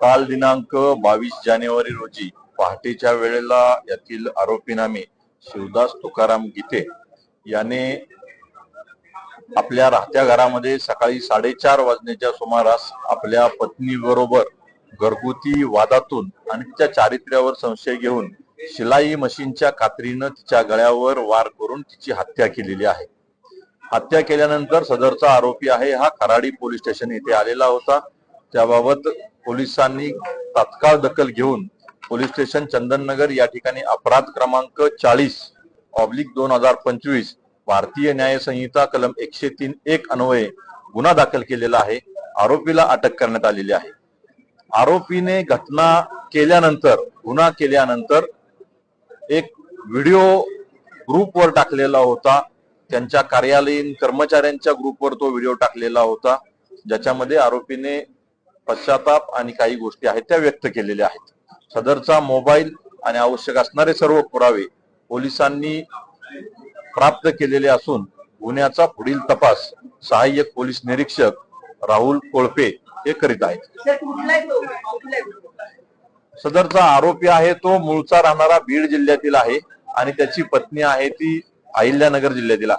काल दिनांक 22 जानेवारी रोजी पहाटेच्या वेळेला यातील आरोपी नामे शिवदास तुकाराम गीते याने आपल्या राहत्या घरामध्ये सकाळी 4:30 वाजण्याच्या सुमारास आपल्या पत्नी बरोबर घरगुती वादातून आणि तिच्या चारित्र्यावर संशय घेऊन शिलाई मशीनच्या कात्रीनं तिच्या गळ्यावर वार करून तिची हत्या केलेली आहे। हत्या केल्यानंतर सदरचा आरोपी आहे हा खराडी पोलीस स्टेशन येथे आलेला होता। त्याबाबत पोलिसांनी तात्काळ दखल घेऊन पोलीस स्टेशन चंदननगर या ठिकाणी अपराध क्रमांक 40/2025 भारतीय न्याय संहिता कलम 103(1) अन्वये गुन्हा दाखल केलेला आहे। आरोपीला अटक करण्यात आलेली आहे। आरोपीने घटना केल्यानंतर गुन्हा केल्यानंतर एक व्हिडिओ ग्रुपवर टाकलेला होता। त्यांच्या कार्यालयीन कर्मचाऱ्यांच्या ग्रुपवर तो व्हिडिओ टाकलेला होता, ज्याच्यामध्ये आरोपीने पश्चाताप आणि काही गोष्टी आहेत त्या व्यक्त केलेल्या आहेत। सदरचा मोबाईल आणि आवश्यक असणारे सर्व पुरावे पोलिसांनी प्राप्त केलेले असून गुन्ह्याचा पुढील तपास सहाय्यक पोलीस निरीक्षक राहुल कोळपे हे करीत आहेत। सदरचा आरोपी आहे तो मूळचा राहणारा बीड जिल्ह्यातील आहे आणि त्याची पत्नी आहे ती अहिल्यानगर जिल्ह्यातील आहे।